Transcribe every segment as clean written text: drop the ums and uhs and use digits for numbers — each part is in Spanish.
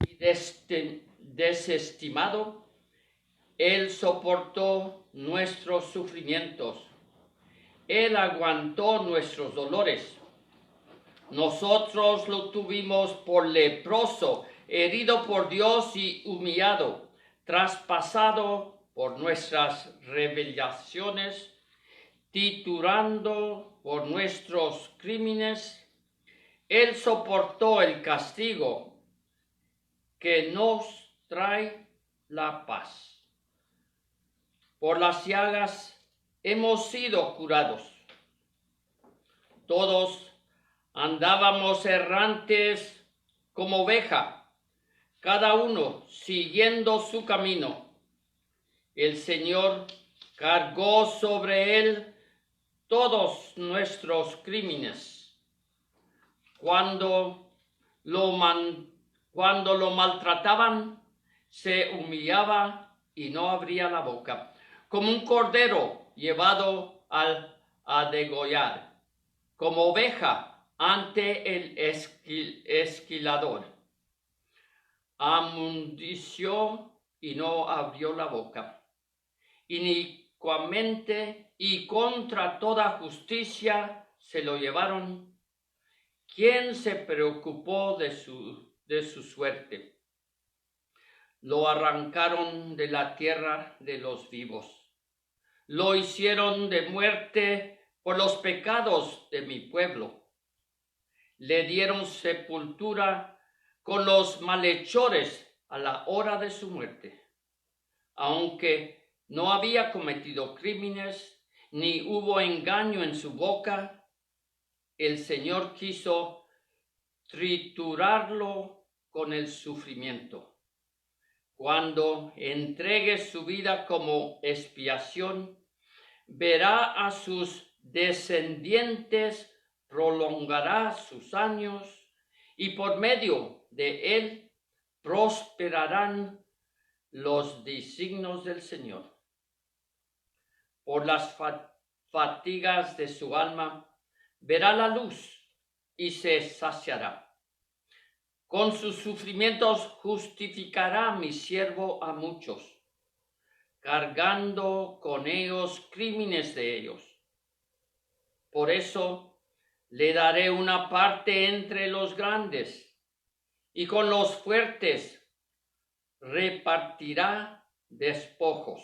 y desestimado, Él soportó nuestros sufrimientos. Él aguantó nuestros dolores. Nosotros lo tuvimos por leproso, herido por Dios y humillado, traspasado por nuestras rebeliones, triturado por nuestros crímenes. Él soportó el castigo que nos trae la paz. Por las llagas hemos sido curados. Todos andábamos errantes como oveja, cada uno siguiendo su camino. El Señor cargó sobre él todos nuestros crímenes. Cuando lo maltrataban, se humillaba y no abría la boca, como un cordero llevado a degollar, como oveja ante el esquilador. Amundició y no abrió la boca. Inicuamente y contra toda justicia se lo llevaron. ¿Quién se preocupó de su suerte? Lo arrancaron de la tierra de los vivos. Lo hicieron de muerte por los pecados de mi pueblo. Le dieron sepultura con los malhechores a la hora de su muerte. Aunque no había cometido crímenes, ni hubo engaño en su boca, el Señor quiso triturarlo con el sufrimiento. Cuando entregue su vida como expiación, verá a sus descendientes, prolongará sus años y por medio de él prosperarán los designios del Señor. Por las fatigas de su alma verá la luz y se saciará. Con sus sufrimientos justificará mi siervo a muchos, cargando con ellos crímenes de ellos. Por eso le daré una parte entre los grandes, y con los fuertes repartirá despojos.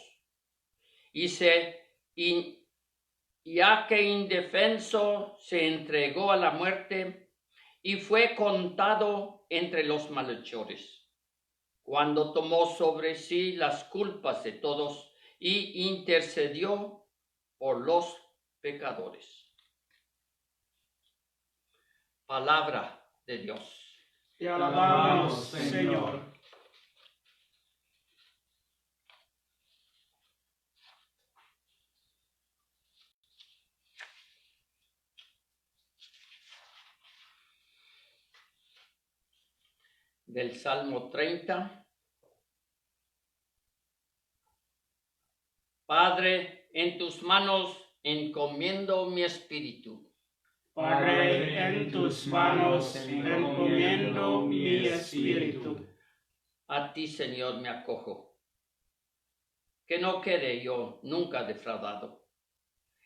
Ya que indefenso se entregó a la muerte y fue contado entre los malhechores, cuando tomó sobre sí las culpas de todos y intercedió por los pecadores. Palabra de Dios. Te alabamos, Señor. Del Salmo 30. Padre, en tus manos encomiendo mi espíritu. Padre, en tus manos encomiendo mi espíritu. A ti, Señor, me acojo. Que no quede yo nunca defraudado.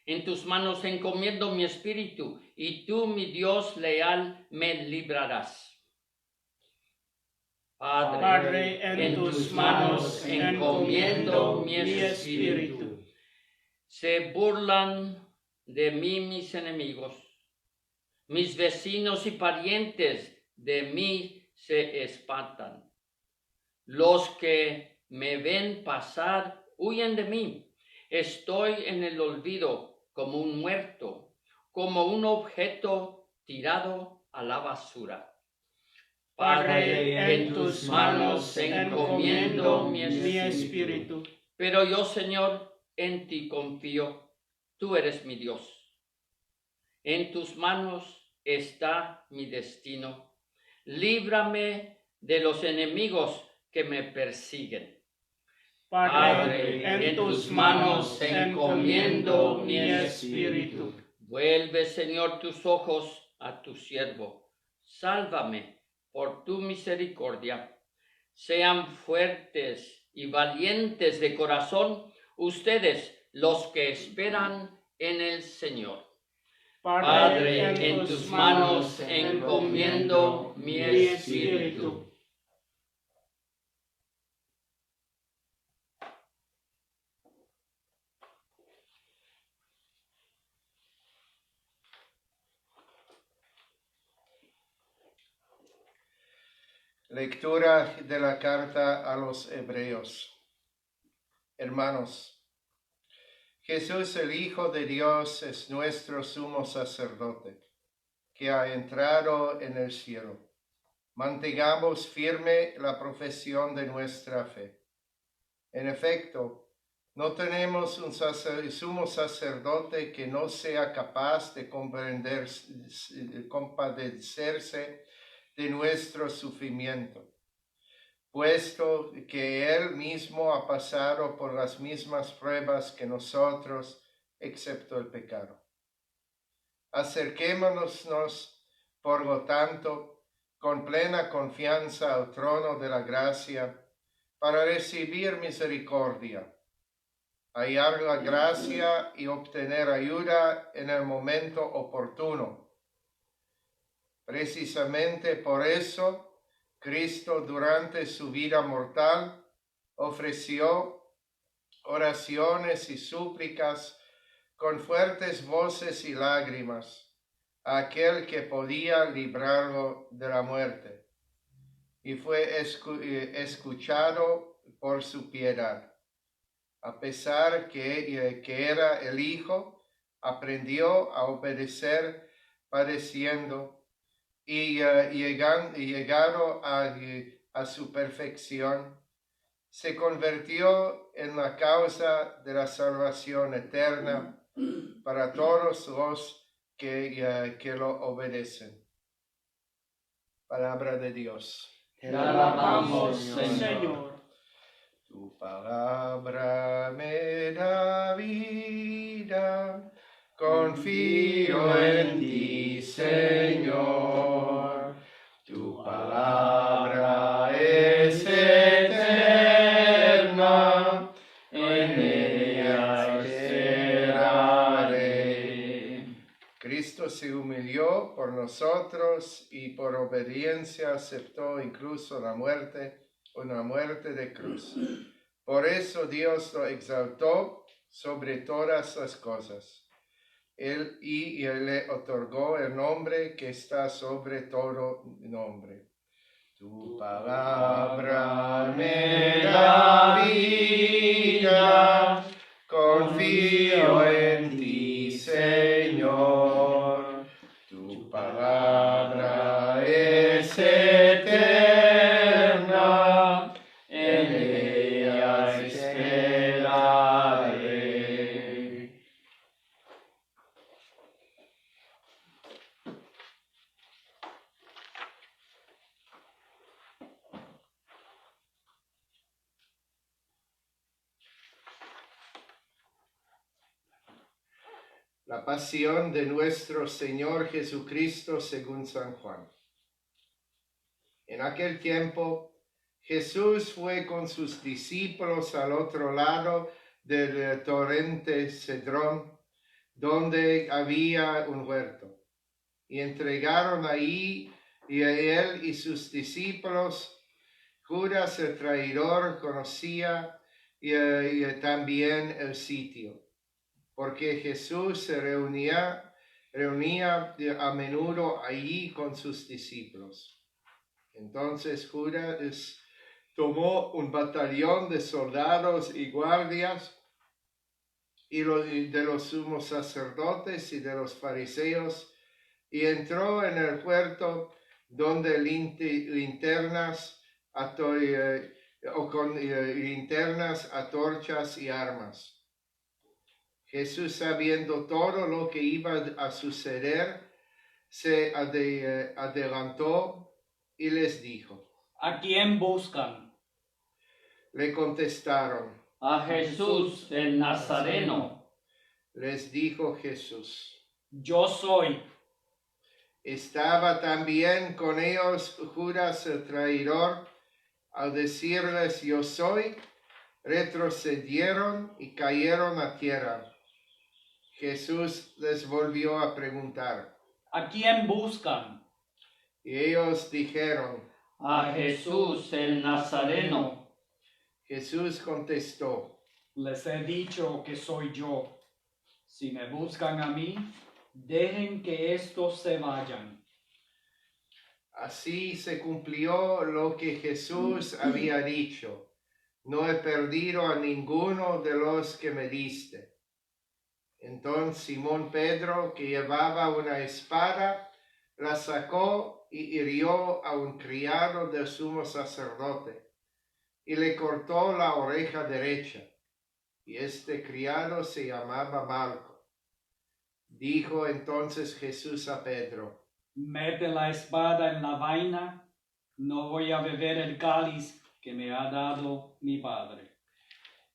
En tus manos encomiendo mi espíritu, y tú, mi Dios leal, me librarás. Padre, en tus manos encomiendo mi espíritu. Se burlan de mí mis enemigos. Mis vecinos y parientes de mí se espantan. Los que me ven pasar huyen de mí. Estoy en el olvido como un muerto, como un objeto tirado a la basura. Padre, en tus manos encomiendo mi espíritu. Pero yo, Señor, en ti confío. Tú eres mi Dios. En tus manos está mi destino. Líbrame de los enemigos que me persiguen. Padre, en tus manos encomiendo mi espíritu. Vuelve, Señor, tus ojos a tu siervo. Sálvame por tu misericordia. Sean fuertes y valientes de corazón ustedes los que esperan en el Señor. Padre, en tus manos encomiendo mi espíritu. Lectura de la carta a los Hebreos. Hermanos, Jesús el Hijo de Dios es nuestro sumo sacerdote, que ha entrado en el cielo. Mantengamos firme la profesión de nuestra fe. En efecto, no tenemos un sumo sacerdote que no sea capaz de compadecerse de nuestro sufrimiento, puesto que Él mismo ha pasado por las mismas pruebas que nosotros, excepto el pecado. Acerquémonos, por lo tanto, con plena confianza al trono de la gracia, para recibir misericordia, hallar la gracia y obtener ayuda en el momento oportuno. Precisamente por eso, Cristo durante su vida mortal ofreció oraciones y súplicas con fuertes voces y lágrimas a aquel que podía librarlo de la muerte, y fue escuchado por su piedad. A pesar que era el Hijo, aprendió a obedecer padeciendo, y llegado a su perfección, se convirtió en la causa de la salvación eterna para todos los que lo obedecen. Palabra de Dios. Te alabamos, Señor. Tu palabra me da vida. Confío en ti, Señor. Tu palabra es eterna, en ella esperaré. Cristo se humilló por nosotros y por obediencia aceptó incluso la muerte, una muerte de cruz. Por eso Dios lo exaltó sobre todas las cosas. Él le otorgó el nombre que está sobre todo nombre. Tu palabra me da vida, confío en ti, Señor. Tu palabra es eterna, en ella esperaré. La pasión de nuestro Señor Jesucristo según San Juan. En aquel tiempo, Jesús fue con sus discípulos al otro lado del torrente Cedrón, donde había un huerto, y entregaron ahí y a él y sus discípulos. Judas el traidor conocía y también el sitio, porque Jesús se reunía a menudo allí con sus discípulos. Entonces Judas tomó un batallón de soldados y guardias y de los sumos sacerdotes y de los fariseos, y entró en el huerto donde linternas, antorchas y armas. Jesús, sabiendo todo lo que iba a suceder, se adelantó y les dijo: ¿A quién buscan? Le contestaron: A Jesús el Nazareno. Les dijo Jesús: Yo soy. Estaba también con ellos Judas el traidor. Al decirles yo soy, retrocedieron y cayeron a tierra. Jesús les volvió a preguntar, ¿a quién buscan? y ellos dijeron, A Jesús el Nazareno. Jesús contestó, Les he dicho que soy yo. Si me buscan a mí, dejen que estos se vayan. así se cumplió lo que Jesús había dicho. No he perdido a ninguno de los que me diste. Entonces Simón Pedro, que llevaba una espada, la sacó y hirió a un criado del sumo sacerdote, y le cortó la oreja derecha. Y este criado se llamaba Malco. Dijo entonces Jesús a Pedro, Mete la espada en la vaina. No voy a beber el cáliz que me ha dado mi padre.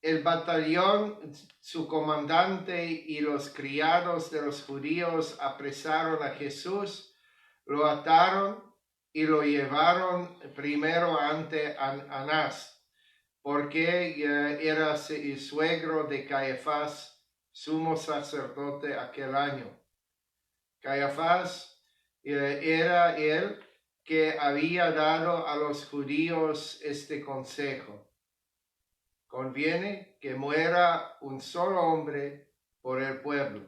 el batallón, su comandante y los criados de los judíos apresaron a Jesús, lo ataron y lo llevaron primero ante Anás, porque era el suegro de Caifás, sumo sacerdote aquel año. Caifás era el que había dado a los judíos este consejo. Conviene que muera un solo hombre por el pueblo.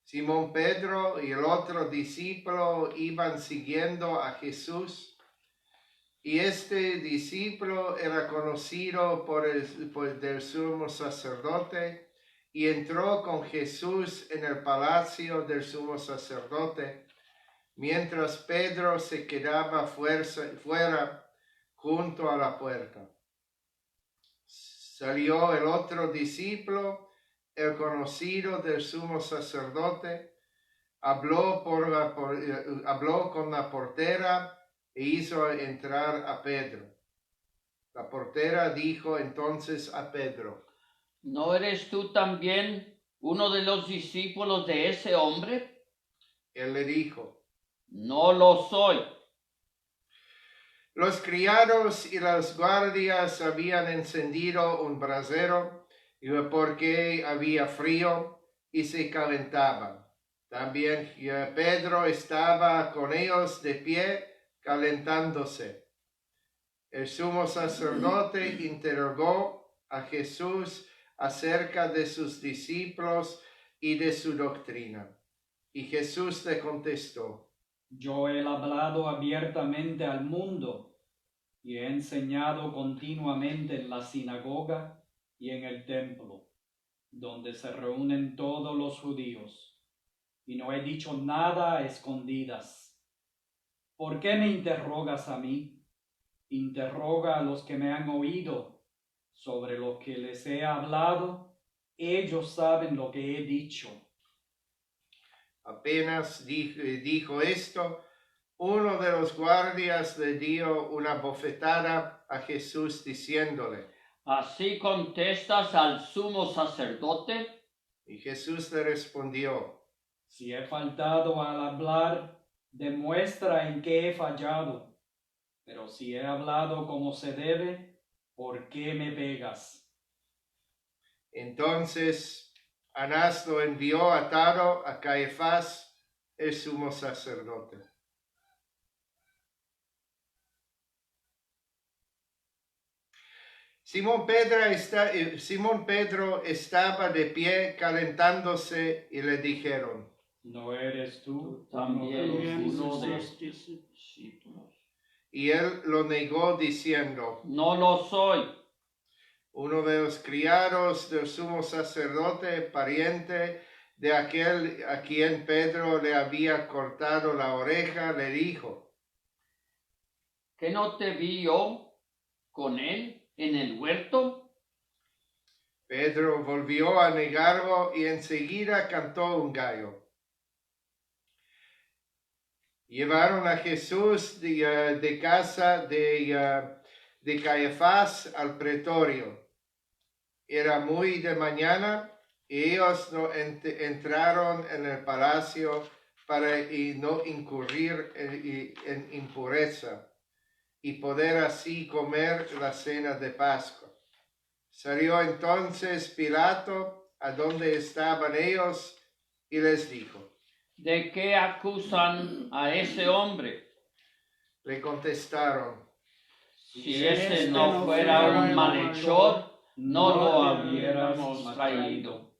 Simón Pedro y el otro discípulo iban siguiendo a Jesús, y este discípulo era conocido por el sumo sacerdote, y entró con Jesús en el palacio del sumo sacerdote, mientras Pedro se quedaba fuera junto a la puerta. Salió el otro discípulo, el conocido del sumo sacerdote, habló con la portera e hizo entrar a Pedro. La portera dijo entonces a Pedro, ¿no eres tú también uno de los discípulos de ese hombre? Él le dijo, No lo soy. los criados y las guardias habían encendido un brasero porque había frío y se calentaban. También Pedro estaba con ellos de pie calentándose. El sumo sacerdote interrogó a Jesús acerca de sus discípulos y de su doctrina. Y Jesús le contestó, Yo he hablado abiertamente al mundo y he enseñado continuamente en la sinagoga y en el templo, donde se reúnen todos los judíos, y no he dicho nada a escondidas. ¿Por qué me interrogas a mí? Interroga a los que me han oído. Sobre lo que les he hablado, ellos saben lo que he dicho. Apenas dijo esto, uno de los guardias le dio una bofetada a Jesús diciéndole, ¿Así contestas al sumo sacerdote? y Jesús le respondió, Si he faltado al hablar, demuestra en qué he fallado. Pero si he hablado como se debe, ¿por qué me pegas? Entonces Anás lo envió atado a Caifás, el sumo sacerdote. Simón Pedro estaba de pie calentándose y le dijeron, ¿No eres tú También uno de los discípulos. y él lo negó diciendo, No lo soy. uno de los criados del sumo sacerdote, pariente de aquel a quien Pedro le había cortado la oreja, le dijo, ¿Que no te vi yo con él en el huerto? Pedro volvió a negarlo y enseguida cantó un gallo. Llevaron a Jesús de casa de Caifás al pretorio. Era muy de mañana y ellos no entraron en el palacio para no incurrir en impureza. y poder así comer la cena de Pascua. Salió entonces Pilato a donde estaban ellos y les dijo: ¿de qué acusan a ese hombre? Le contestaron: Si este no fuera un malhechor, no lo hubiéramos traído.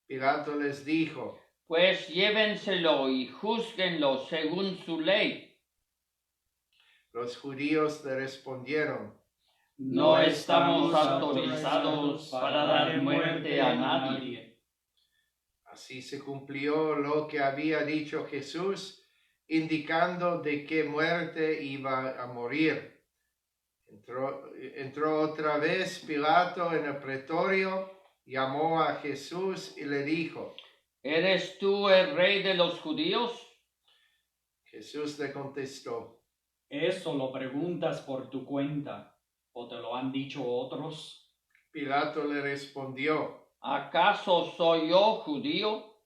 Pilato les dijo: Pues llévenselo y júzguenlo según su ley. Los judíos le respondieron: No estamos autorizados para dar muerte a nadie. Así se cumplió lo que había dicho Jesús, indicando de qué muerte iba a morir. Entró otra vez Pilato en el pretorio, llamó a Jesús y le dijo: ¿Eres tú el rey de los judíos? Jesús le contestó: ¿Eso lo preguntas por tu cuenta o te lo han dicho otros? Pilato le respondió: ¿Acaso soy yo judío?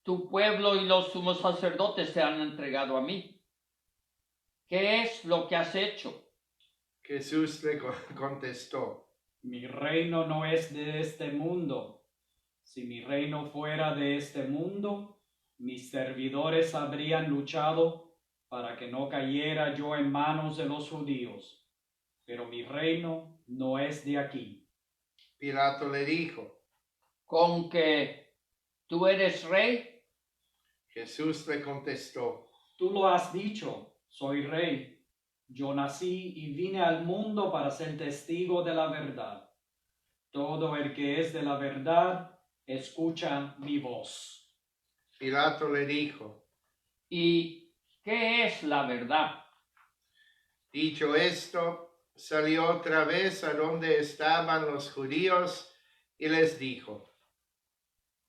Tu pueblo y los sumos sacerdotes te han entregado a mí. ¿Qué es lo que has hecho? Jesús le contestó: Mi reino no es de este mundo. Si mi reino fuera de este mundo, mis servidores habrían luchado para que no cayera yo en manos de los judíos. Pero mi reino no es de aquí. Pilato le dijo: ¿Con que tú eres rey? Jesús le contestó: Tú lo has dicho, soy rey. Yo nací y vine al mundo para ser testigo de la verdad. Todo el que es de la verdad, escucha mi voz. Pilato le dijo: ¿Y qué es la verdad? Dicho esto, salió otra vez a donde estaban los judíos y les dijo: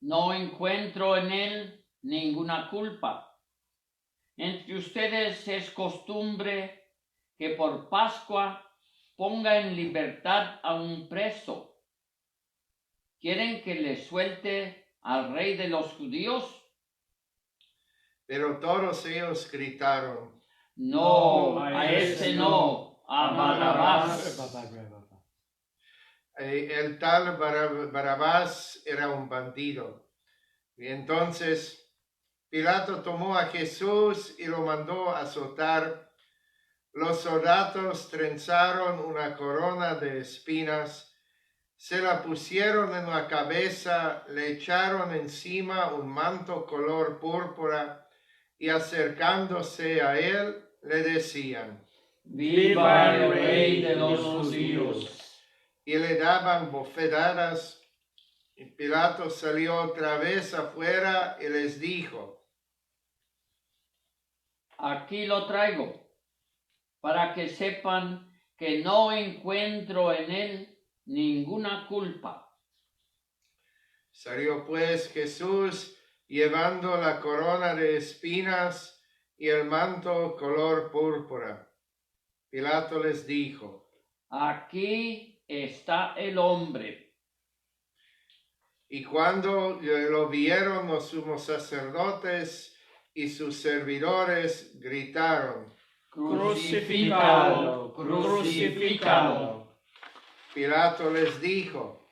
No encuentro en él ninguna culpa. Entre ustedes es costumbre que por Pascua ponga en libertad a un preso. ¿Quieren que le suelte al rey de los judíos? Pero todos ellos gritaron: No, a ese no, a Barrabás. El tal Barabás era un bandido. Y entonces Pilato tomó a Jesús y lo mandó a azotar. Los soldados trenzaron una corona de espinas, se la pusieron en la cabeza, le echaron encima un manto color púrpura y acercándose a él le decían: ¡Viva el rey de los judíos! Y le daban bofetadas. Y Pilato salió otra vez afuera y les dijo: Aquí lo traigo, para que sepan que no encuentro en él ninguna culpa. Salió pues Jesús llevando la corona de espinas y el manto color púrpura. Pilato les dijo: Aquí está el hombre. Y cuando lo vieron los sumos sacerdotes y sus servidores, gritaron: ¡Crucifícalo! ¡Crucifícalo! Pilato les dijo: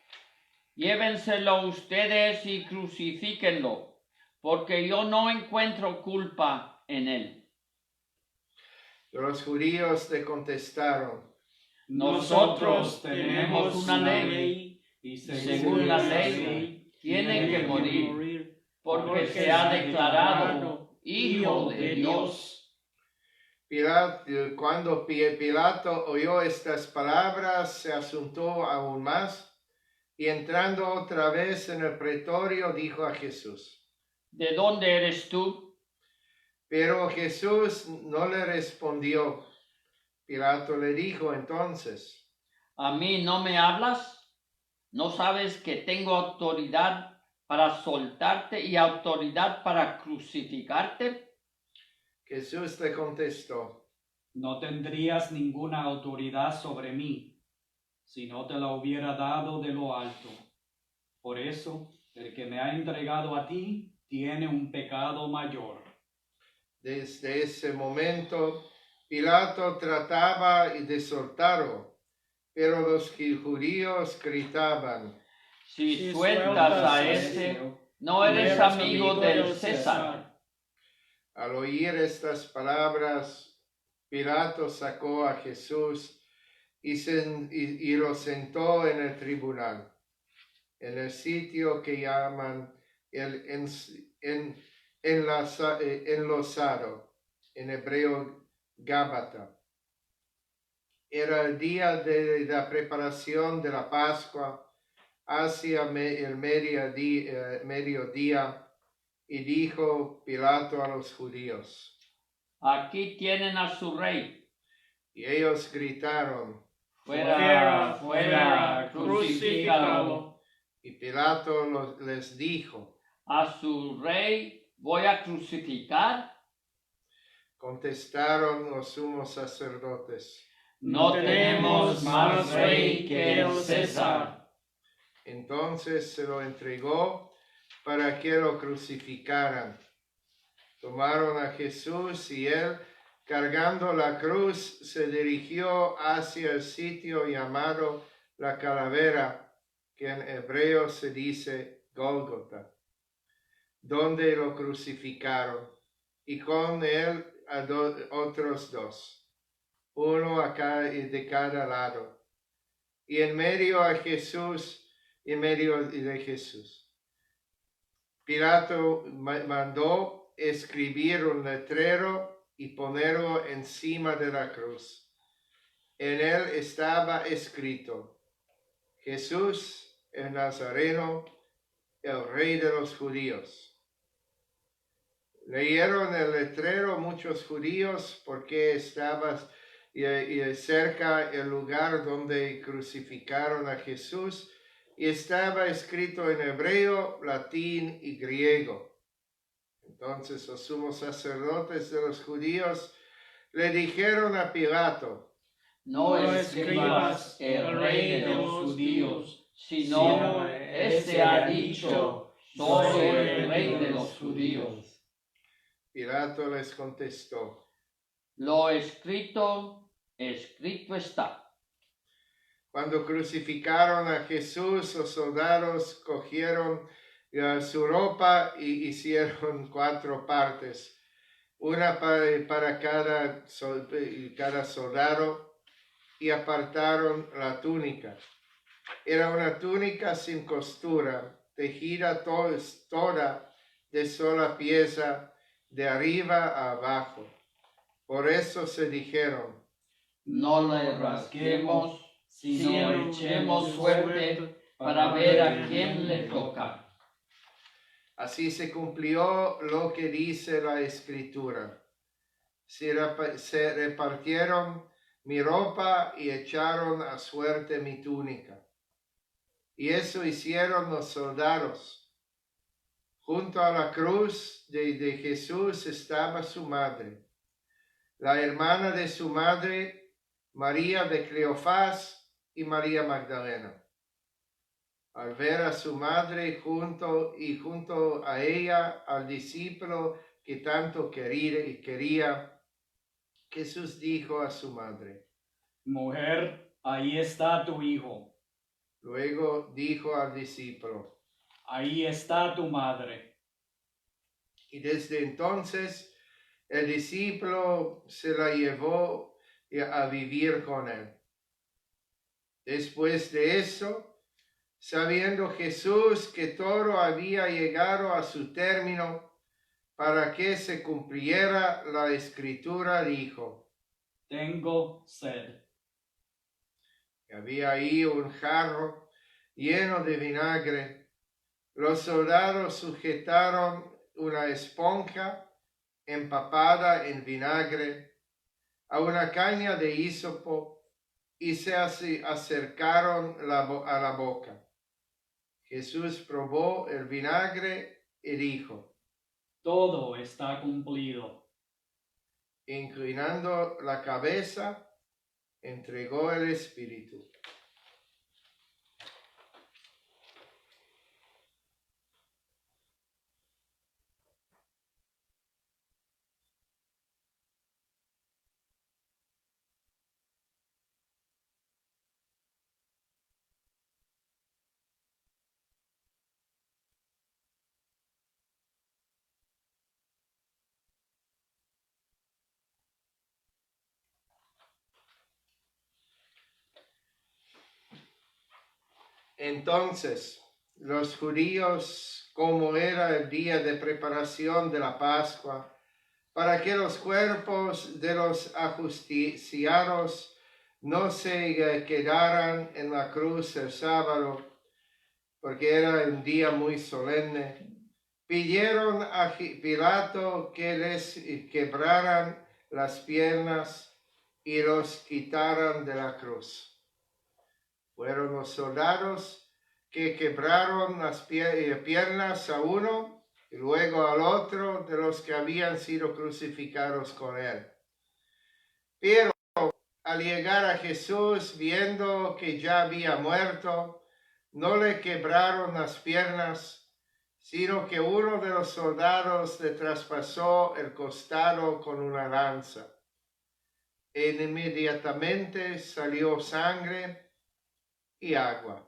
Llévenselo ustedes y crucifíquenlo, porque yo no encuentro culpa en él. Los judíos le contestaron: Nosotros tenemos una ley, y según la ley tiene que morir, porque se ha declarado Hijo de Dios. Cuando Pilato oyó estas palabras, se asustó aún más, y entrando otra vez en el pretorio, dijo a Jesús: ¿De dónde eres tú? Pero Jesús no le respondió. Pilato le dijo entonces: ¿A mí no me hablas? ¿No sabes que tengo autoridad para soltarte y autoridad para crucificarte? Jesús le contestó: No tendrías ninguna autoridad sobre mí si no te la hubiera dado de lo alto. Por eso, el que me ha entregado a ti tiene un pecado mayor. Desde ese momento, Pilato trataba de soltarlo, pero los judíos gritaban: Si sueltas a este, no eres amigo del César. Al oír estas palabras, Pilato sacó a Jesús y lo sentó en el tribunal, en el sitio que llaman el enlosado, en hebreo Gábata. Era el día de la preparación de la Pascua, hacia el mediodía, y dijo Pilato a los judíos: Aquí tienen a su rey. Y ellos gritaron: Fuera, fuera, crucifícalo. Y Pilato les dijo: ¿A su rey voy a crucificar? Contestaron los sumos sacerdotes: No tenemos más rey que el César. Entonces se lo entregó para que lo crucificaran. Tomaron a Jesús y él, cargando la cruz, se dirigió hacia el sitio llamado la Calavera, que en hebreo se dice Gólgota, donde lo crucificaron, y con él a otros dos, uno de cada lado, y en medio de Jesús. Pilato mandó escribir un letrero y ponerlo encima de la cruz. En él estaba escrito: Jesús el Nazareno, el Rey de los judíos. Leyeron el letrero muchos judíos porque estaba cerca el lugar donde crucificaron a Jesús, y estaba escrito en hebreo, latín y griego. Entonces los sumos sacerdotes de los judíos le dijeron a Pilato: No escribas el rey de los judíos, sino este ha dicho: soy el rey de los judíos. Pilato les contestó: Lo escrito, escrito está. Cuando crucificaron a Jesús, los soldados cogieron su ropa y hicieron 4 partes, una para cada soldado, y apartaron la túnica. Era una túnica sin costura, tejida toda de sola pieza, de arriba a abajo. Por eso se dijeron: No le rasguemos, sino echemos suerte para ver a quién le toca. Así se cumplió lo que dice la Escritura. Se repartieron mi ropa y echaron a suerte mi túnica. Y eso hicieron los soldados. Junto a la cruz de Jesús estaba su madre, la hermana de su madre, María de Cleofás, y María Magdalena. Al ver a su madre junto a ella al discípulo que tanto quería, Jesús dijo a su madre: Mujer, ahí está tu hijo. Luego dijo al discípulo: Ahí está tu madre. Y desde entonces el discípulo se la llevó a vivir con él. Después de eso, sabiendo Jesús que todo había llegado a su término, para que se cumpliera la Escritura, dijo: Tengo sed. Había ahí un jarro lleno de vinagre. Los soldados sujetaron una esponja empapada en vinagre a una caña de hisopo y se acercaron a la boca. Jesús probó el vinagre y dijo: Todo está cumplido. Inclinando la cabeza, entregó el espíritu. Entonces, los judíos, como era el día de preparación de la Pascua, para que los cuerpos de los ajusticiados no se quedaran en la cruz el sábado, porque era un día muy solemne, pidieron a Pilato que les quebraran las piernas y los quitaran de la cruz. Fueron los soldados que quebraron las piernas a uno y luego al otro de los que habían sido crucificados con él. Pero al llegar a Jesús, viendo que ya había muerto, no le quebraron las piernas, sino que uno de los soldados le traspasó el costado con una lanza. E inmediatamente salió sangre y agua.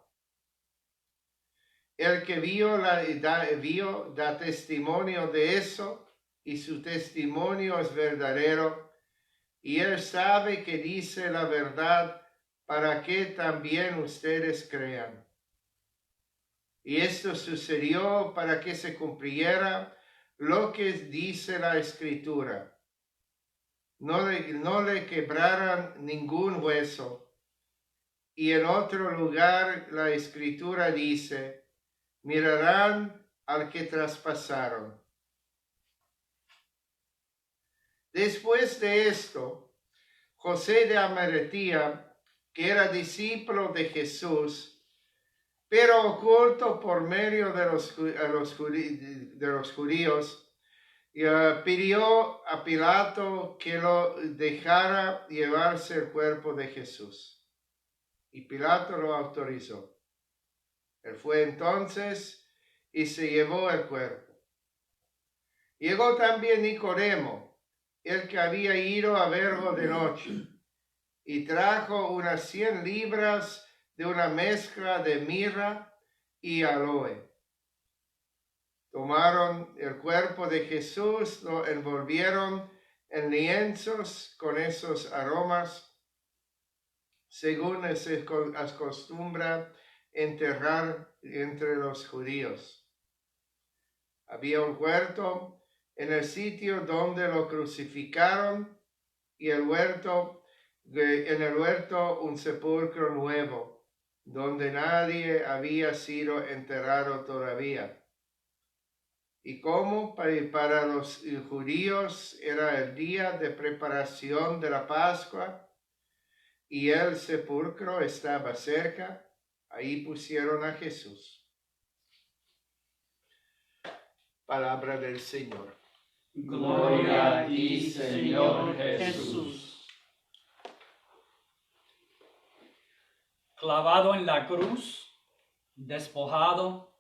El que vio da testimonio de eso, y su testimonio es verdadero, y él sabe que dice la verdad para que también ustedes crean. Y esto sucedió para que se cumpliera lo que dice la Escritura. No le quebraran ningún hueso. Y en otro lugar la Escritura dice: mirarán al que traspasaron. Después de esto, José de Arimatea, que era discípulo de Jesús, pero oculto por medio de los judíos, pidió a Pilato que lo dejara llevarse el cuerpo de Jesús. Y Pilato lo autorizó. Él fue entonces y se llevó el cuerpo. Llegó también Nicodemo, el que había ido a verlo de noche, y trajo unas 100 libras de una mezcla de mirra y aloe. Tomaron el cuerpo de Jesús, lo envolvieron en lienzos con esos aromas, según se acostumbra enterrar entre los judíos. Había un huerto en el sitio donde lo crucificaron, y en el huerto un sepulcro nuevo, donde nadie había sido enterrado todavía. Y como para los judíos era el día de preparación de la Pascua, y el sepulcro estaba cerca, ahí pusieron a Jesús. Palabra del Señor. Gloria a ti, Señor Jesús. Clavado en la cruz, despojado,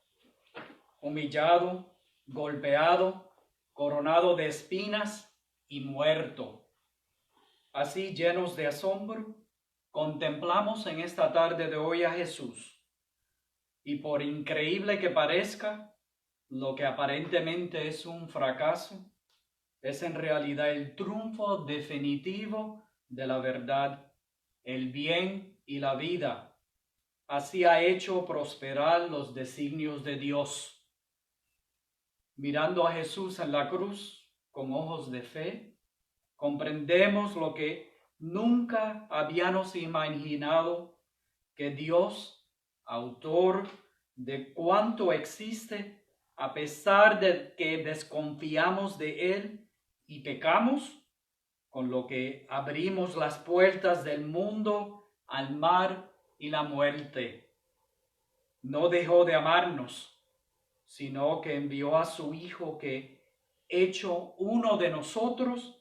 humillado, golpeado, coronado de espinas y muerto. Así, llenos de asombro, contemplamos en esta tarde de hoy a Jesús. Y por increíble que parezca, lo que aparentemente es un fracaso, es en realidad el triunfo definitivo de la verdad, el bien y la vida. Así ha hecho prosperar los designios de Dios. Mirando a Jesús en la cruz con ojos de fe, comprendemos lo que nunca habíamos imaginado, que Dios, autor de cuanto existe, a pesar de que desconfiamos de Él y pecamos, con lo que abrimos las puertas del mundo al mar y la muerte, no dejó de amarnos, sino que envió a su Hijo que, hecho uno de nosotros,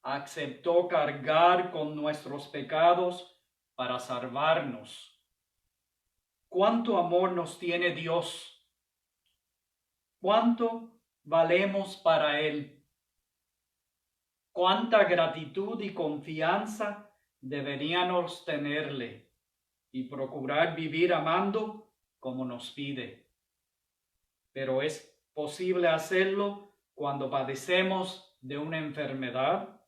aceptó cargar con nuestros pecados para salvarnos. ¿Cuánto amor nos tiene Dios? ¿Cuánto valemos para Él? ¿Cuánta gratitud y confianza deberíamos tenerle y procurar vivir amando como nos pide? Pero es posible hacerlo cuando padecemos de una enfermedad,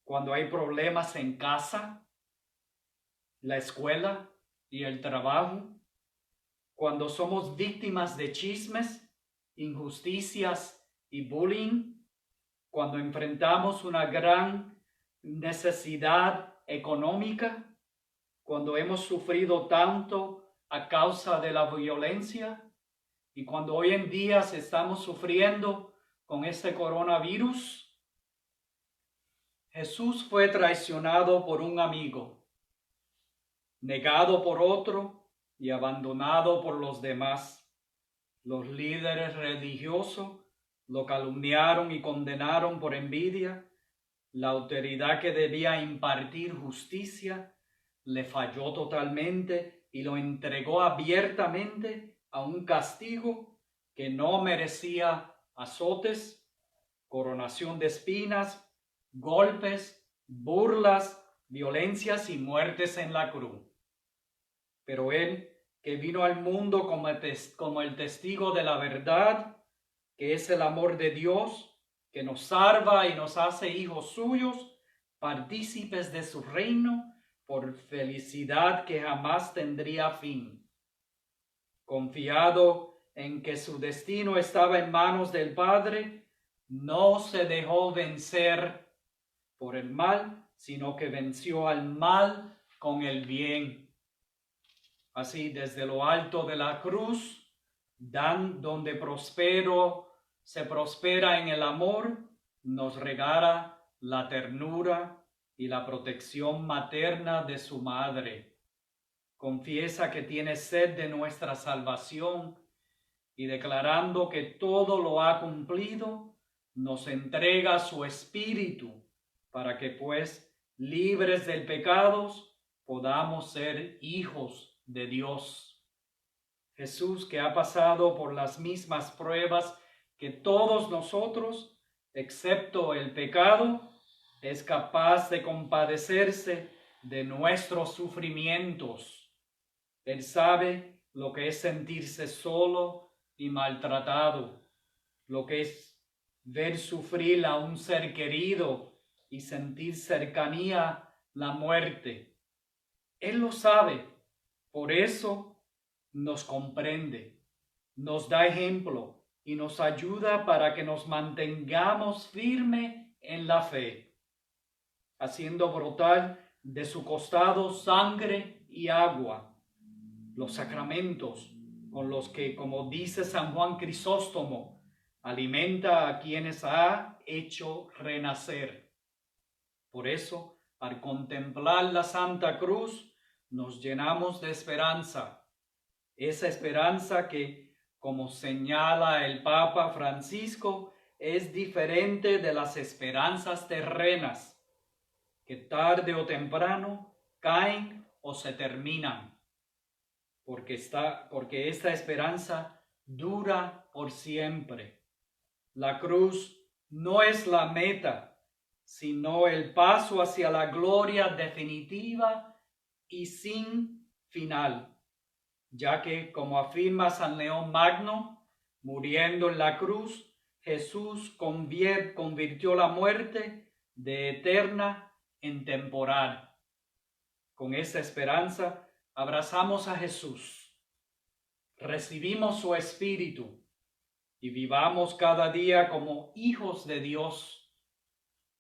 cuando hay problemas en casa, la escuela y el trabajo, cuando somos víctimas de chismes, injusticias y bullying, cuando enfrentamos una gran necesidad económica, cuando hemos sufrido tanto a causa de la violencia y cuando hoy en día estamos sufriendo con este coronavirus. Jesús fue traicionado por un amigo, negado por otro y abandonado por los demás. Los líderes religiosos lo calumniaron y condenaron por envidia. La autoridad que debía impartir justicia le falló totalmente y lo entregó abiertamente a un castigo que no merecía: azotes, coronación de espinas, golpes, burlas, violencias y muertes en la cruz. Pero Él, que vino al mundo como el testigo de la verdad, que es el amor de Dios, que nos salva y nos hace hijos suyos, partícipes de su reino, por felicidad que jamás tendría fin. Confiado en que su destino estaba en manos del Padre, no se dejó vencer por el mal, sino que venció al mal con el bien. Así, desde lo alto de la cruz, donde se prospera en el amor, nos regala la ternura y la protección materna de su madre. Confiesa que tiene sed de nuestra salvación y, declarando que todo lo ha cumplido, nos entrega su espíritu para que, pues, libres del pecado, podamos ser hijos de Dios. Jesús, que ha pasado por las mismas pruebas que todos nosotros, excepto el pecado, es capaz de compadecerse de nuestros sufrimientos. Él sabe lo que es sentirse solo y maltratado, lo que es ver sufrir a un ser querido y sentir cercanía la muerte. Él lo sabe, por eso nos comprende, nos da ejemplo y nos ayuda para que nos mantengamos firmes en la fe, haciendo brotar de su costado sangre y agua, los sacramentos con los que, como dice San Juan Crisóstomo, alimenta a quienes ha hecho renacer. Por eso, al contemplar la Santa Cruz, nos llenamos de esperanza. Esa esperanza que, como señala el Papa Francisco, es diferente de las esperanzas terrenas, que tarde o temprano caen o se terminan, porque esta esperanza dura por siempre. La cruz no es la meta, sino el paso hacia la gloria definitiva y sin final, ya que, como afirma San León Magno, muriendo en la cruz, Jesús convirtió la muerte de eterna en temporal. Con esa esperanza abrazamos a Jesús, recibimos su Espíritu y vivamos cada día como hijos de Dios,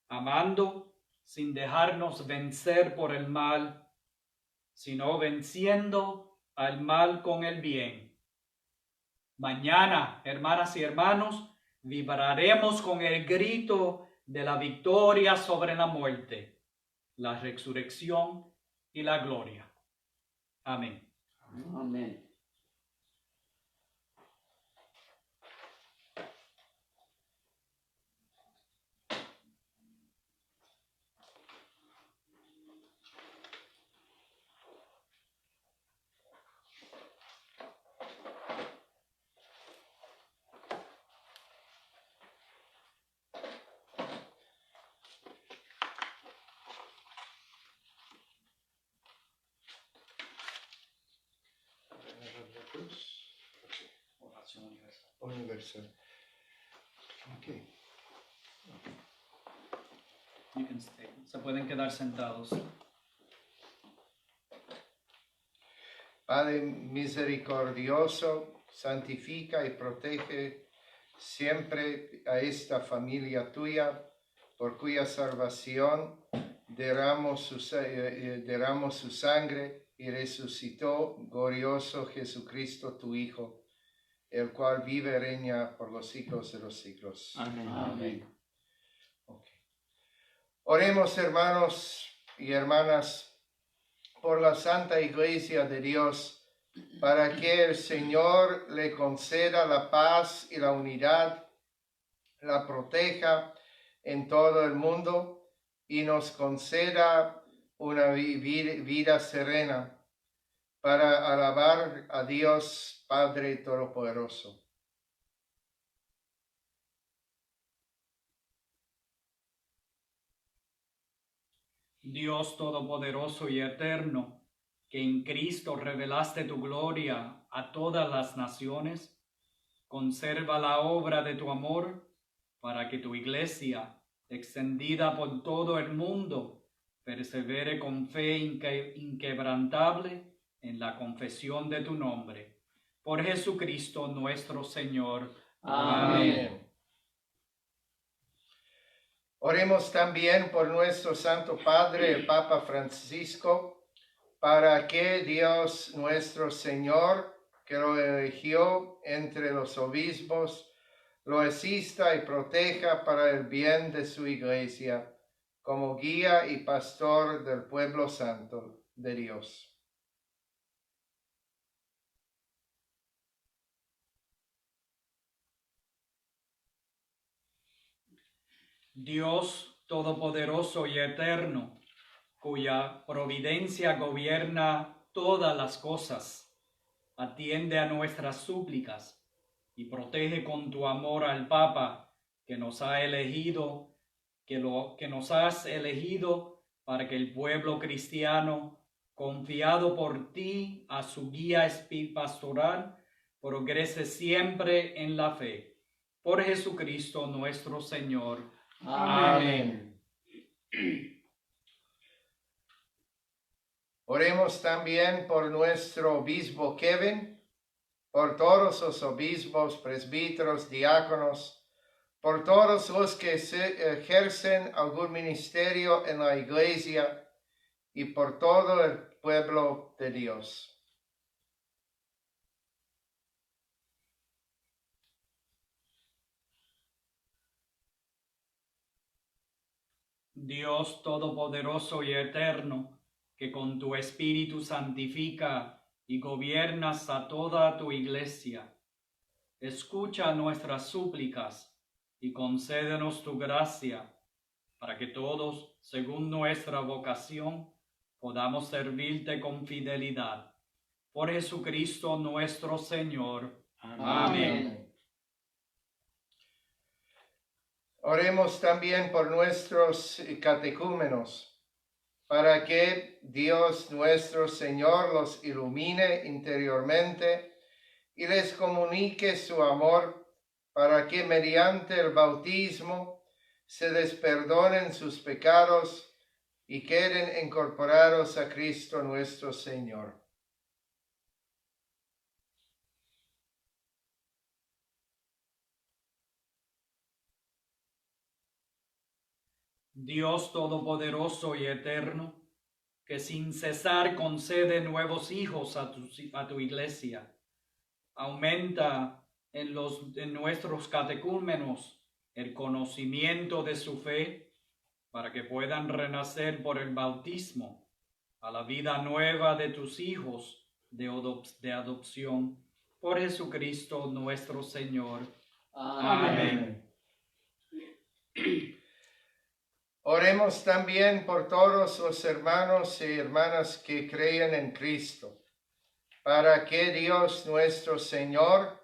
amando sin dejarnos vencer por el mal, sino venciendo al mal con el bien. Mañana, hermanas y hermanos, vibraremos con el grito de la victoria sobre la muerte, la resurrección y la gloria. Amén. Amén. Oración universal. Universal. Okay. You can stay. Se pueden quedar sentados. Padre misericordioso, santifica y protege siempre a esta familia tuya, por cuya salvación derramó su sangre y resucitó glorioso Jesucristo tu Hijo, el cual vive y reina por los siglos de los siglos. Amén. Amén. Okay. Oremos, hermanos y hermanas, por la Santa Iglesia de Dios, para que el Señor le conceda la paz y la unidad, la proteja en todo el mundo y nos conceda una vida serena para alabar a Dios Padre Todopoderoso. Dios Todopoderoso y Eterno, que en Cristo revelaste tu gloria a todas las naciones, conserva la obra de tu amor para que tu Iglesia, extendida por todo el mundo, persevere con fe inquebrantable en la confesión de tu nombre. Por Jesucristo nuestro Señor. Amén. Oremos también por nuestro Santo Padre, el Papa Francisco, para que Dios nuestro Señor, que lo eligió entre los obispos, lo asista y proteja para el bien de su Iglesia, como guía y pastor del pueblo santo de Dios. Dios Todopoderoso y Eterno, cuya providencia gobierna todas las cosas, atiende a nuestras súplicas y protege con tu amor al Papa que nos ha elegido, que nos has elegido para que el pueblo cristiano, confiado por ti a su guía pastoral, progrese siempre en la fe. Por Jesucristo nuestro Señor. Amén. Oremos también por nuestro obispo Kevin, por todos los obispos, presbíteros, diáconos, por todos los que ejercen algún ministerio en la Iglesia y por todo el pueblo de Dios. Dios Todopoderoso y Eterno, que con tu Espíritu santifica y gobiernas a toda tu Iglesia, escucha nuestras súplicas y concédenos tu gracia, para que todos, según nuestra vocación, podamos servirte con fidelidad. Por Jesucristo nuestro Señor. Amén. Oremos también por nuestros catecúmenos, para que Dios nuestro Señor los ilumine interiormente y les comunique su amor, para que mediante el bautismo se les perdonen sus pecados y queden incorporados a Cristo nuestro Señor. Dios Todopoderoso y Eterno, que sin cesar concede nuevos hijos a tu Iglesia, aumenta en nuestros catecúmenos el conocimiento de su fe, para que puedan renacer por el bautismo a la vida nueva de tus hijos de adopción. Por Jesucristo nuestro Señor. Amén. Oremos también por todos los hermanos y hermanas que creen en Cristo, para que Dios nuestro Señor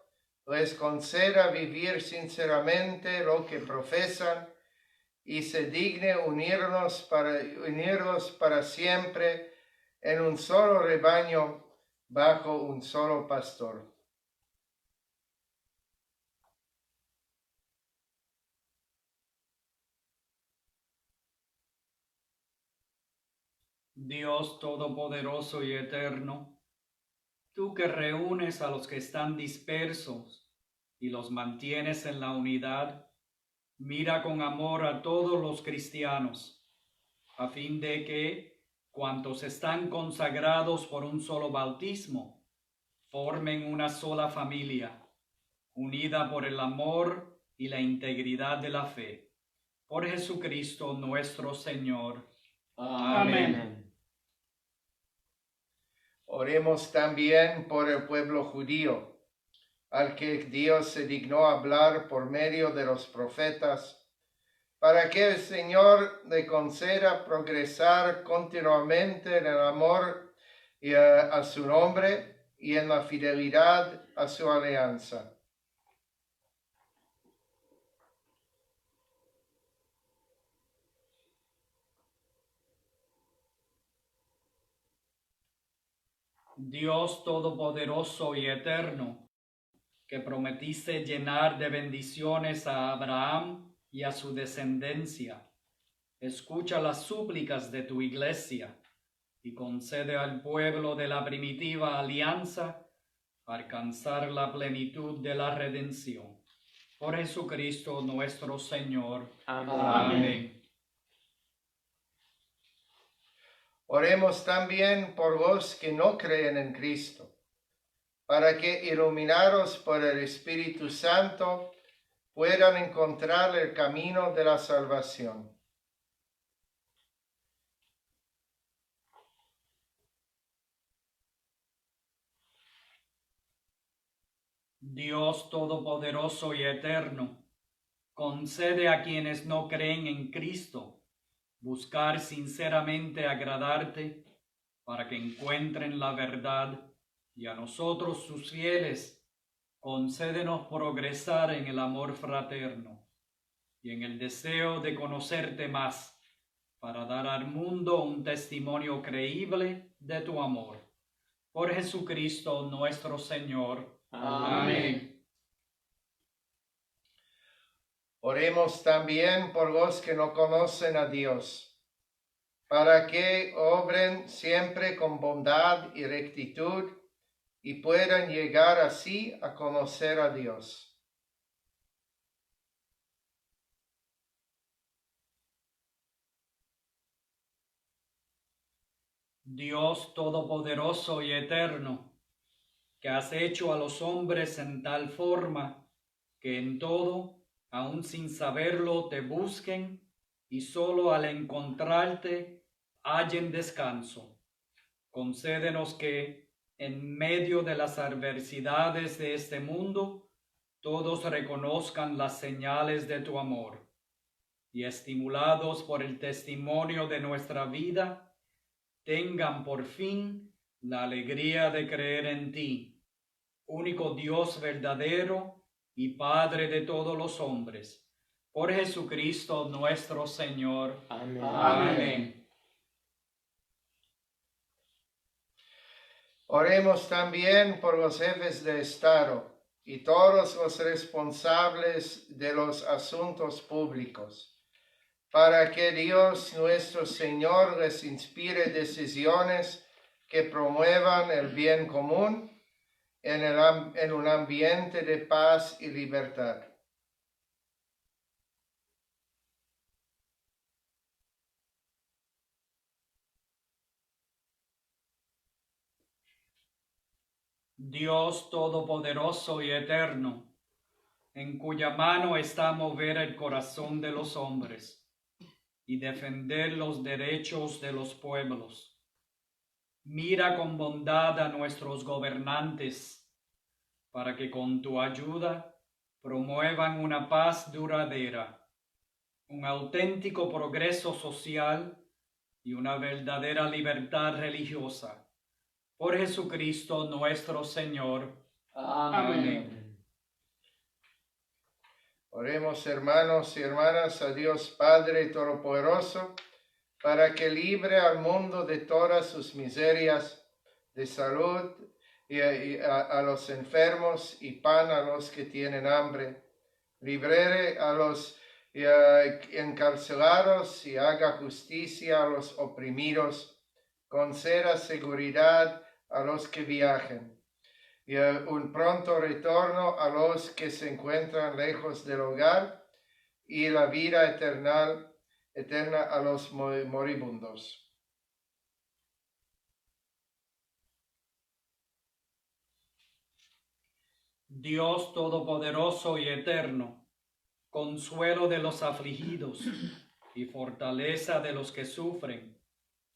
les conceda vivir sinceramente lo que profesan y se digne unirlos para siempre en un solo rebaño bajo un solo pastor. Dios Todopoderoso y Eterno, tú que reúnes a los que están dispersos y los mantienes en la unidad, mira con amor a todos los cristianos, a fin de que, cuantos están consagrados por un solo bautismo, formen una sola familia, unida por el amor y la integridad de la fe. Por Jesucristo nuestro Señor. Amén. Oremos también por el pueblo judío, al que Dios se dignó hablar por medio de los profetas, para que el Señor le conceda progresar continuamente en el amor a su nombre y en la fidelidad a su alianza. Dios Todopoderoso y Eterno, que prometiste llenar de bendiciones a Abraham y a su descendencia, escucha las súplicas de tu iglesia y concede al pueblo de la primitiva alianza alcanzar la plenitud de la redención. Por Jesucristo nuestro Señor. Amén. Oremos también por los que no creen en Cristo, para que, iluminados por el Espíritu Santo, puedan encontrar el camino de la salvación. Dios Todopoderoso y Eterno, concede a quienes no creen en Cristo buscar sinceramente agradarte, para que encuentren la verdad, y a nosotros sus fieles, concédenos progresar en el amor fraterno y en el deseo de conocerte más, para dar al mundo un testimonio creíble de tu amor. Por Jesucristo nuestro Señor. Amén. Oremos también por los que no conocen a Dios, para que obren siempre con bondad y rectitud y puedan llegar así a conocer a Dios. Dios Todopoderoso y Eterno, que has hecho a los hombres en tal forma que en todo, aun sin saberlo, te busquen y solo al encontrarte hallen descanso. Concédenos que, en medio de las adversidades de este mundo, todos reconozcan las señales de tu amor y, estimulados por el testimonio de nuestra vida, tengan por fin la alegría de creer en ti, único Dios verdadero y Padre de todos los hombres. Por Jesucristo nuestro Señor. Amén. Amén. Oremos también por los jefes de Estado y todos los responsables de los asuntos públicos, para que Dios nuestro Señor les inspire decisiones que promuevan el bien común en un ambiente de paz y libertad. Dios Todopoderoso y Eterno, en cuya mano está mover el corazón de los hombres y defender los derechos de los pueblos. Mira con bondad a nuestros gobernantes, para que con tu ayuda promuevan una paz duradera, un auténtico progreso social y una verdadera libertad religiosa. Por Jesucristo nuestro Señor. Amén. Oremos, hermanos y hermanas, a Dios Padre Todopoderoso, para que libre al mundo de todas sus miserias, de salud y a los enfermos y pan a los que tienen hambre, libere a los encarcelados y haga justicia a los oprimidos, conceda seguridad a los que viajen, y un pronto retorno a los que se encuentran lejos del hogar y la vida eterna a los moribundos. Dios Todopoderoso y Eterno, consuelo de los afligidos y fortaleza de los que sufren,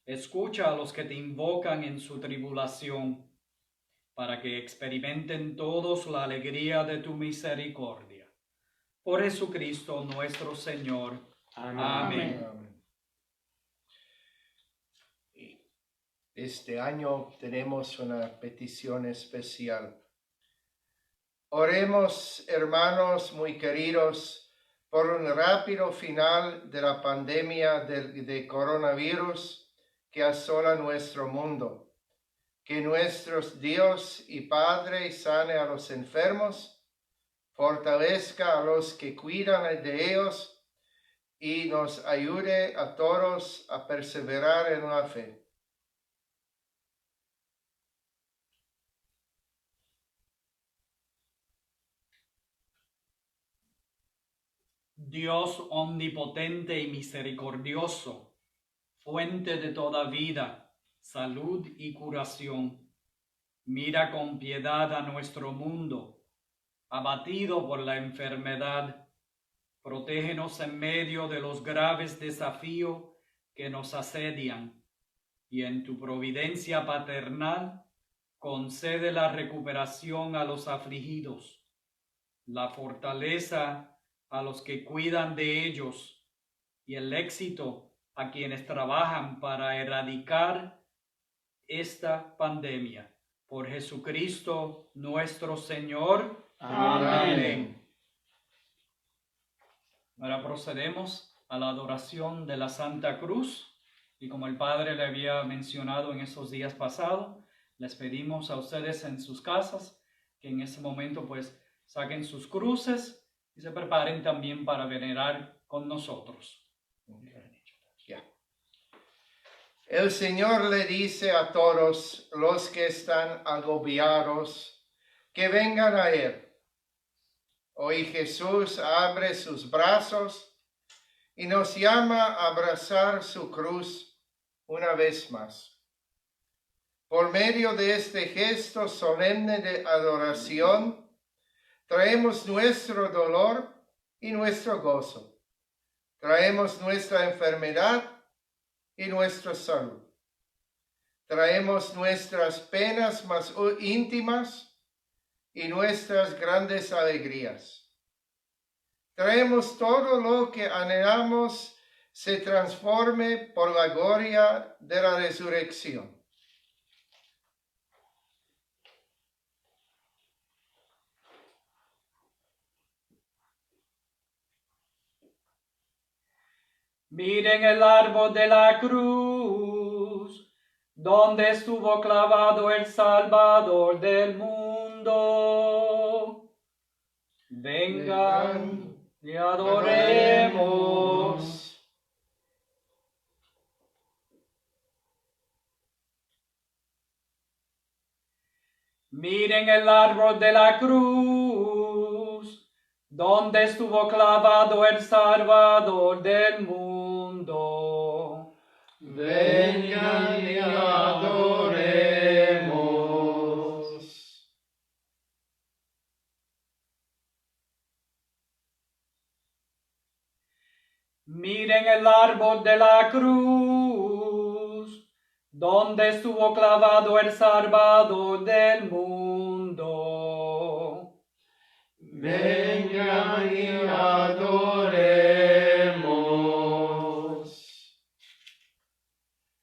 escucha a los que te invocan en su tribulación, para que experimenten todos la alegría de tu misericordia. Por Jesucristo nuestro Señor. Amén. Amén. Este año tenemos una petición especial. Oremos, hermanos muy queridos, por un rápido final de la pandemia de coronavirus que asola nuestro mundo. Que nuestro Dios y Padre sane a los enfermos, fortalezca a los que cuidan de ellos y nos ayude a todos a perseverar en la fe. Dios omnipotente y misericordioso, fuente de toda vida, salud y curación, mira con piedad a nuestro mundo, abatido por la enfermedad. Protégenos en medio de los graves desafíos que nos asedian, y en tu providencia paternal concede la recuperación a los afligidos, la fortaleza a los que cuidan de ellos y el éxito a quienes trabajan para erradicar esta pandemia. Por Jesucristo nuestro Señor. Amén. Ahora procedemos a la adoración de la Santa Cruz, y como el Padre le había mencionado en esos días pasados, les pedimos a ustedes en sus casas que en ese momento pues saquen sus cruces y se preparen también para venerar con nosotros. Ya. El Señor le dice a todos los que están agobiados que vengan a Él. Hoy Jesús abre sus brazos y nos llama a abrazar su cruz una vez más. Por medio de este gesto solemne de adoración, traemos nuestro dolor y nuestro gozo. Traemos nuestra enfermedad y nuestra salud. Traemos nuestras penas más íntimas y nuestras grandes alegrías. Traemos todo lo que anhelamos se transforme por la gloria de la resurrección. Miren el árbol de la cruz, donde estuvo clavado el Salvador del mundo. Vengan y adoremos. Miren el árbol de la cruz, donde estuvo clavado el Salvador del mundo. Vengan y adoremos. Miren el árbol de la cruz, donde estuvo clavado el Salvador del mundo. Vengan y adoremos.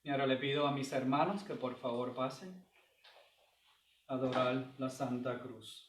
Y ahora le pido a mis hermanos que por favor pasen a adorar la Santa Cruz.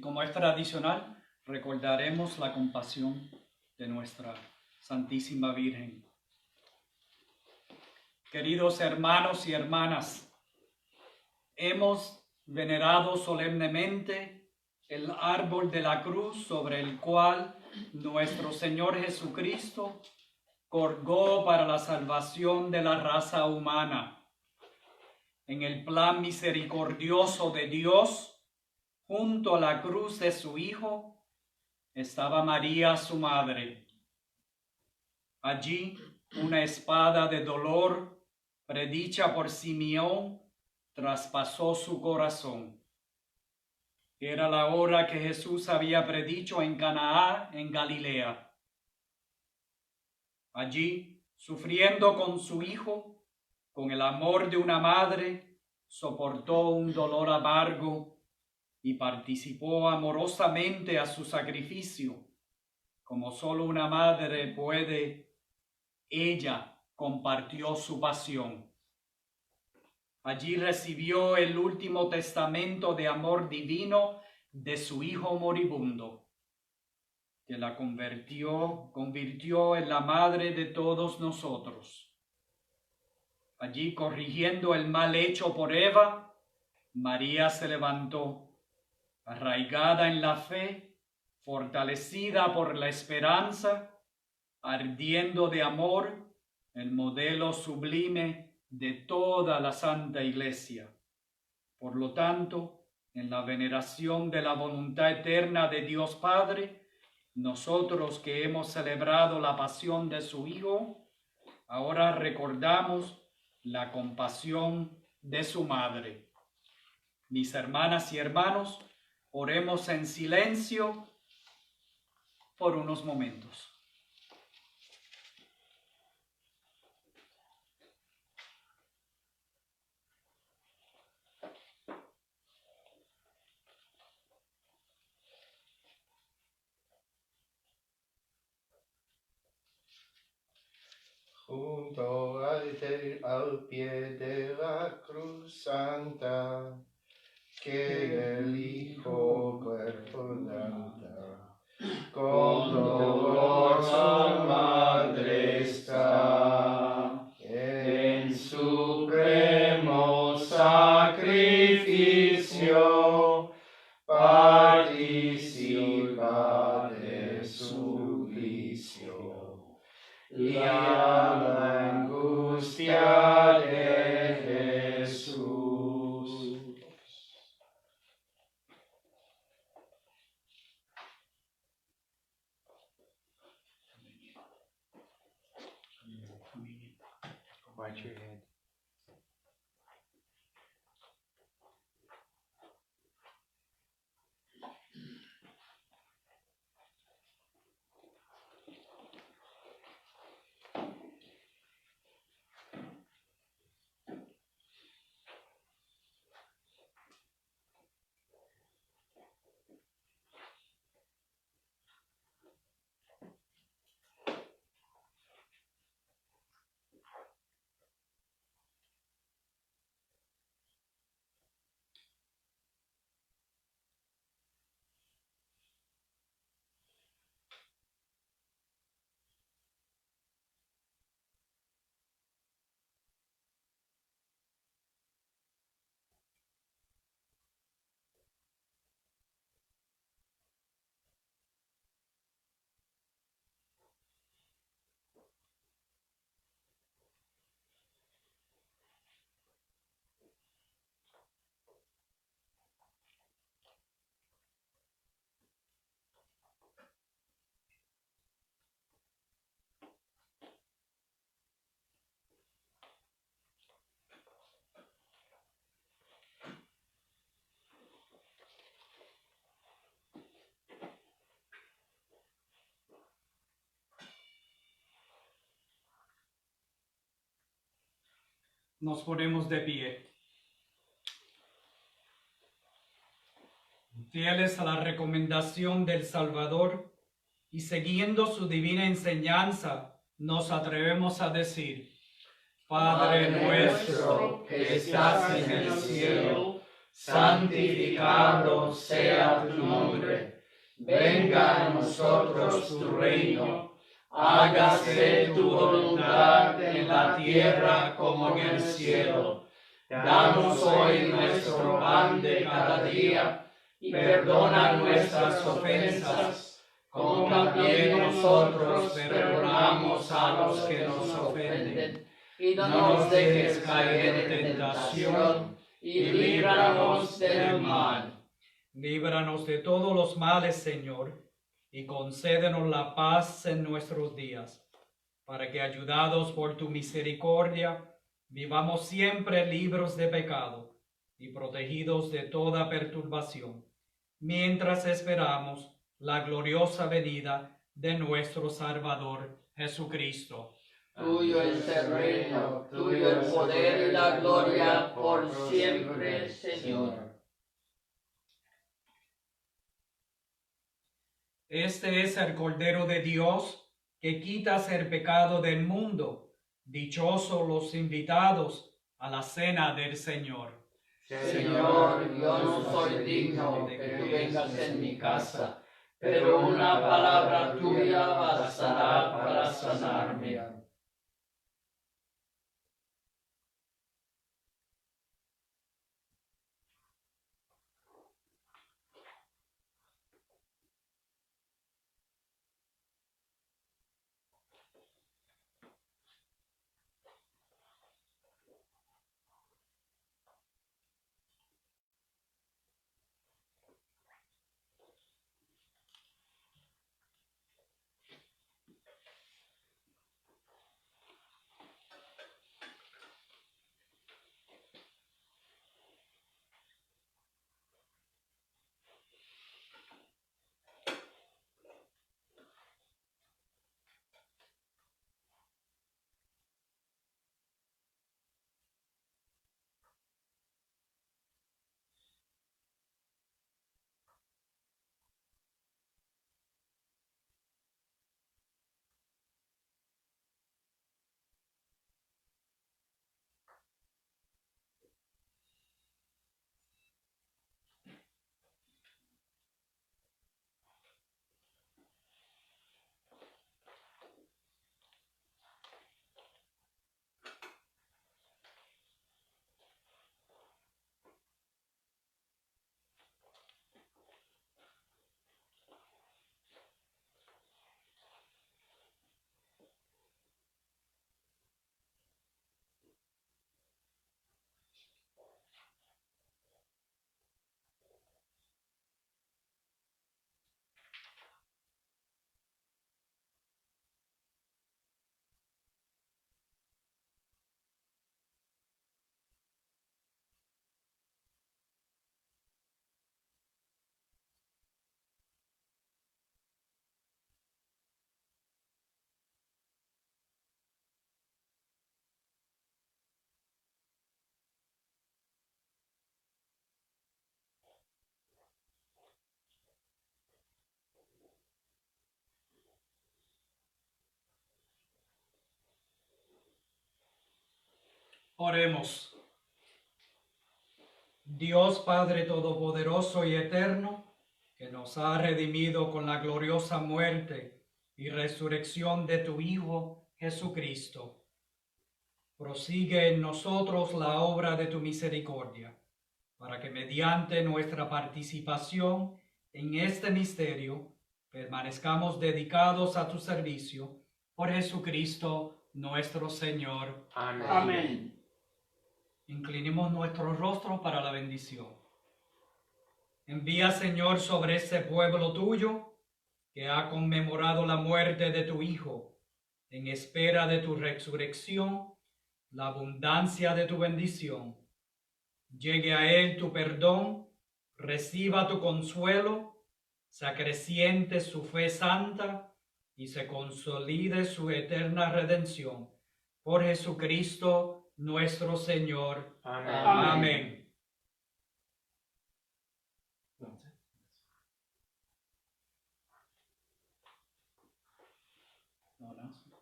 como es tradicional, recordaremos la compasión de nuestra Santísima Virgen. Queridos hermanos y hermanas, hemos venerado solemnemente el árbol de la cruz sobre el cual nuestro Señor Jesucristo colgó para la salvación de la raza humana. En el plan misericordioso de Dios, junto a la cruz de su Hijo, estaba María, su madre. Allí, una espada de dolor, predicha por Simeón, traspasó su corazón. Era la hora que Jesús había predicho en Canaán, en Galilea. Allí, sufriendo con su Hijo, con el amor de una madre, soportó un dolor amargo y participó amorosamente a su sacrificio. Como solo una madre puede, ella compartió su pasión. Allí recibió el último testamento de amor divino de su Hijo moribundo, que la convirtió en la madre de todos nosotros. Allí, corrigiendo el mal hecho por Eva, María se levantó, arraigada en la fe, fortalecida por la esperanza, ardiendo de amor, el modelo sublime de toda la Santa Iglesia. Por lo tanto, en la veneración de la voluntad eterna de Dios Padre, nosotros que hemos celebrado la pasión de su Hijo, ahora recordamos la compasión de su madre. Mis hermanas y hermanos, oremos en silencio por unos momentos. Junto al pie de la cruz santa, que el Hijo cuerpo danta, con dolor su madre está, en supremo sacrificio, participa de su vicio, y a la angustia de Jesús. Watch your head. Nos ponemos de pie. Fieles a la recomendación del Salvador y siguiendo su divina enseñanza, nos atrevemos a decir: Padre nuestro que estás en el cielo, santificado sea tu nombre. Venga a nosotros tu reino, hágase tu voluntad en la tierra como en el cielo. Danos hoy nuestro pan de cada día, y perdona nuestras ofensas, como también nosotros perdonamos a los que nos ofenden. Y no nos dejes caer en tentación, y líbranos del mal. Líbranos de todos los males, Señor, y concédenos la paz en nuestros días, para que, ayudados por tu misericordia, vivamos siempre libres de pecado y protegidos de toda perturbación, mientras esperamos la gloriosa venida de nuestro Salvador Jesucristo. Tuyo es el reino, tuyo el poder y la gloria por siempre, Señor. Este es el Cordero de Dios que quitas el pecado del mundo. Dichosos los invitados a la cena del Señor. Señor, yo no soy digno de que tú vengas en mi casa, pero una palabra tuya bastará para sanarme. Oremos. Dios Padre Todopoderoso y Eterno, que nos ha redimido con la gloriosa muerte y resurrección de tu Hijo Jesucristo, prosigue en nosotros la obra de tu misericordia, para que mediante nuestra participación en este misterio permanezcamos dedicados a tu servicio por Jesucristo nuestro Señor. Amén. Amén. Inclinemos nuestro rostro para la bendición. Envía, Señor, sobre este pueblo tuyo, que ha conmemorado la muerte de tu Hijo, en espera de tu resurrección, la abundancia de tu bendición. Llegue a él tu perdón, reciba tu consuelo, se acreciente su fe santa y se consolide su eterna redención. Por Jesucristo nuestro Señor. Amén. Amén. No, no.